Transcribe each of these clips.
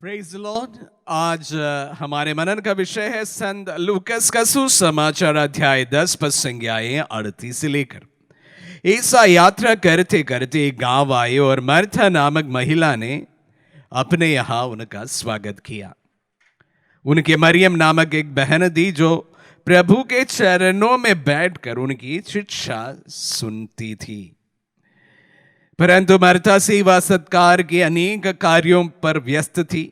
Praise Lord. आज हमारे मनन का विषय है संत लूकस का सुसमाचार अध्याय 10 पद संज्ञाएं 38 से लेकर। ईसा यात्रा करते करते एक गांव आए और मर्था नामक महिला ने अपने यहां उनका स्वागत किया। उनके मरियम नामक एक बहन थी जो प्रभु के चरणों में बैठकर उनकी शिक्षा सुनती थी। परंतु मर्था सेवा सत्कार के अनेक कार्यों पर व्यस्त थी।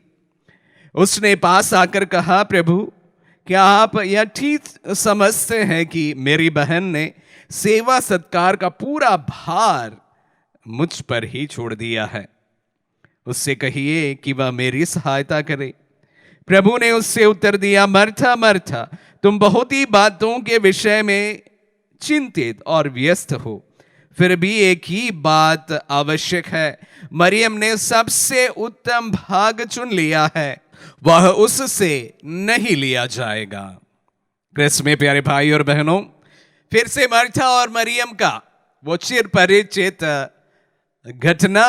उसने पास आकर कहा, प्रभु क्या आप यह ठीक समझते हैं कि मेरी बहन ने सेवा सत्कार का पूरा भार मुझ पर ही छोड़ दिया है? उससे कहिए कि वह मेरी सहायता करे। प्रभु ने उससे उत्तर दिया, मर्था मर्था, तुम बहुत ही बातों के विषय में चिंतित और व्यस्त हो, फिर भी एक ही बात आवश्यक है। मरियम ने सबसे उत्तम भाग चुन लिया है, वह उससे नहीं लिया जाएगा। क्रिस्त में प्यारे भाई और बहनों, फिर से मर्था और मरियम का वो चिर परिचित घटना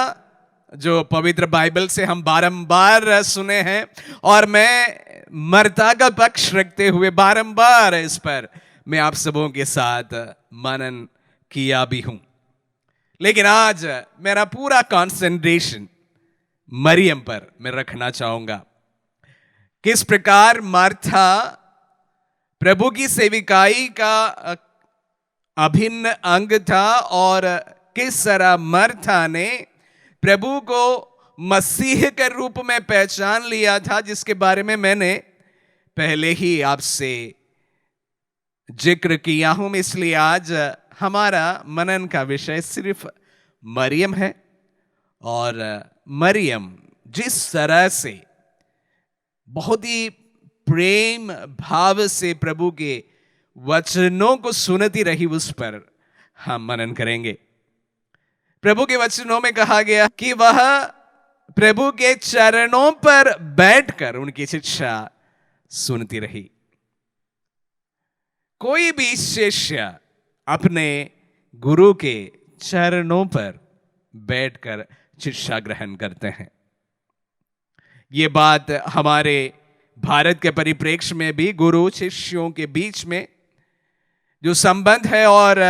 जो पवित्र बाइबल से हम बारंबार सुने हैं, और मैं मर्ता का पक्ष रखते हुए बारंबार इस पर मैं आप सबों के साथ मनन किया भी हूं। लेकिन आज मेरा पूरा कंसंट्रेशन मरियम पर मैं रखना चाहूंगा। किस प्रकार मर्था प्रभु की सेविकाई का अभिन्न अंग था और किस तरह मर्था ने प्रभु को मसीह के रूप में पहचान लिया था, जिसके बारे में मैंने पहले ही आपसे जिक्र किया हूं। इसलिए आज हमारा मनन का विषय सिर्फ मरियम है, और मरियम जिस तरह से बहुत ही प्रेम भाव से प्रभु के वचनों को सुनती रही, उस पर हम मनन करेंगे। प्रभु के वचनों में कहा गया कि वह प्रभु के चरणों पर बैठकर उनकी शिक्षा सुनती रही। कोई भी शिष्य अपने गुरु के चरणों पर बैठकर शिक्षा ग्रहण करते हैं। ये बात हमारे भारत के परिप्रेक्ष्य में भी गुरु शिष्यों के बीच में जो संबंध है और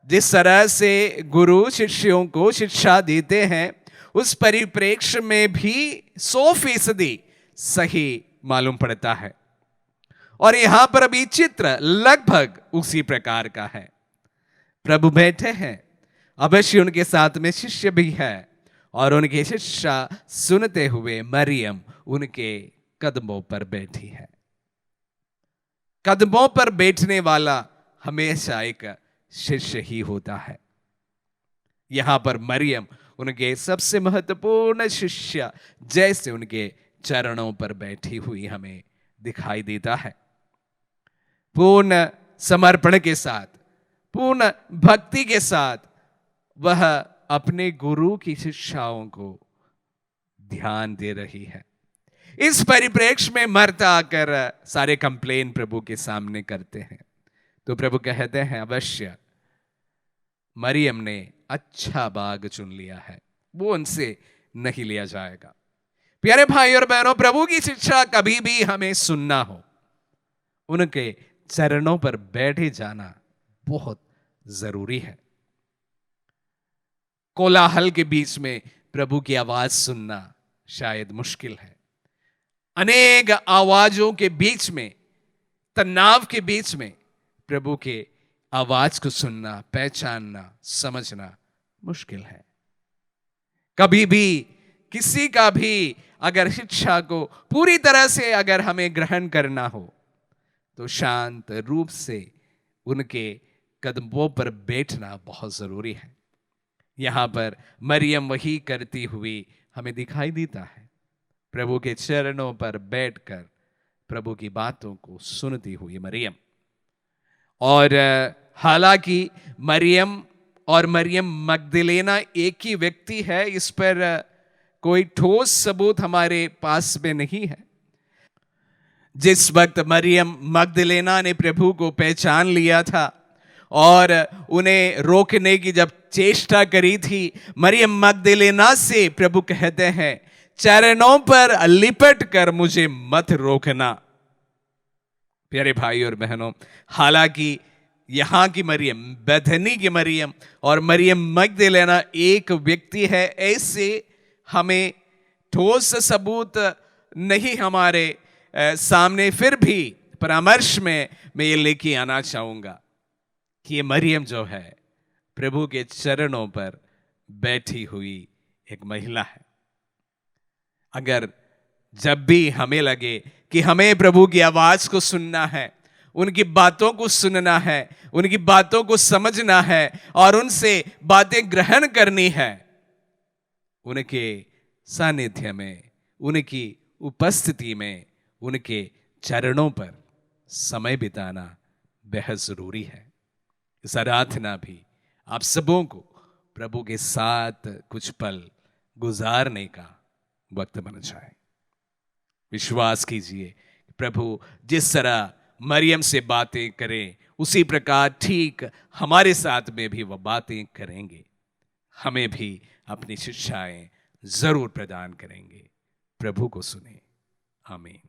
जिस तरह से गुरु शिष्यों को शिक्षा देते हैं, उस परिप्रेक्ष्य में भी 100% सही मालूम पड़ता है। और यहां पर अभी चित्र लगभग उसी प्रकार का है। प्रभु बैठे हैं, अवश्य उनके साथ में शिष्य भी है, और उनकी शिक्षा सुनते हुए मरियम उनके कदमों पर बैठी है। कदमों पर बैठने वाला हमेशा एक शिष्य ही होता है। यहां पर मरियम उनके सबसे महत्वपूर्ण शिष्य जैसे उनके चरणों पर बैठी हुई हमें दिखाई देता है। पूर्ण समर्पण के साथ, पूर्ण भक्ति के साथ वह अपने गुरु की शिक्षाओं को ध्यान दे रही है। इस परिप्रेक्ष्य में मर्ता आकर सारे कंप्लेन प्रभु के सामने करते हैं, तो प्रभु कहते हैं, अवश्य मरियम ने अच्छा भाग चुन लिया है, वो उनसे नहीं लिया जाएगा। प्यारे भाई और बहनों, प्रभु की शिक्षा कभी भी हमें सुनना हो, उनके चरणों पर बैठे जाना बहुत जरूरी है। कोलाहल के बीच में प्रभु की आवाज सुनना शायद मुश्किल है। अनेक आवाजों के बीच में, तनाव के बीच में प्रभु के आवाज को सुनना, पहचानना, समझना मुश्किल है। कभी भी किसी का भी अगर शिक्षा को पूरी तरह से अगर हमें ग्रहण करना हो, तो शांत रूप से उनके कदमों पर बैठना बहुत जरूरी है। यहां पर मरियम वही करती हुई हमें दिखाई देता है, प्रभु के चरणों पर बैठकर प्रभु की बातों को सुनती हुई मरियम। और हालांकि मरियम और मरियम मगदलेना एक ही व्यक्ति है, इस पर कोई ठोस सबूत हमारे पास में नहीं है। जिस वक्त मरियम मगदलेना ने प्रभु को पहचान लिया था और उन्हें रोकने की जब चेष्टा करी थी, मरियम मगदलेना से प्रभु कहते हैं, चरणों पर लिपट कर मुझे मत रोकना। प्यारे भाई और बहनों, हालांकि यहां की मरियम, बेथनी की मरियम और मरियम मगदलेना एक व्यक्ति है, ऐसे हमें ठोस सबूत नहीं हमारे सामने, फिर भी परामर्श में मैं ये लेके आना चाहूंगा कि ये मरियम जो है प्रभु के चरणों पर बैठी हुई एक महिला है। अगर जब भी हमें लगे कि हमें प्रभु की आवाज को सुनना है, उनकी बातों को सुनना है, उनकी बातों को समझना है और उनसे बातें ग्रहण करनी है, उनके सानिध्य में, उनकी उपस्थिति में, उनके चरणों पर समय बिताना बेहद जरूरी है। इस आराधना भी आप सबों को प्रभु के साथ कुछ पल गुजारने का वक्त बन जाए। विश्वास कीजिए, प्रभु जिस तरह मरियम से बातें करें, उसी प्रकार ठीक हमारे साथ में भी वह बातें करेंगे, हमें भी अपनी शिक्षाएं जरूर प्रदान करेंगे। प्रभु को सुने। आमीन।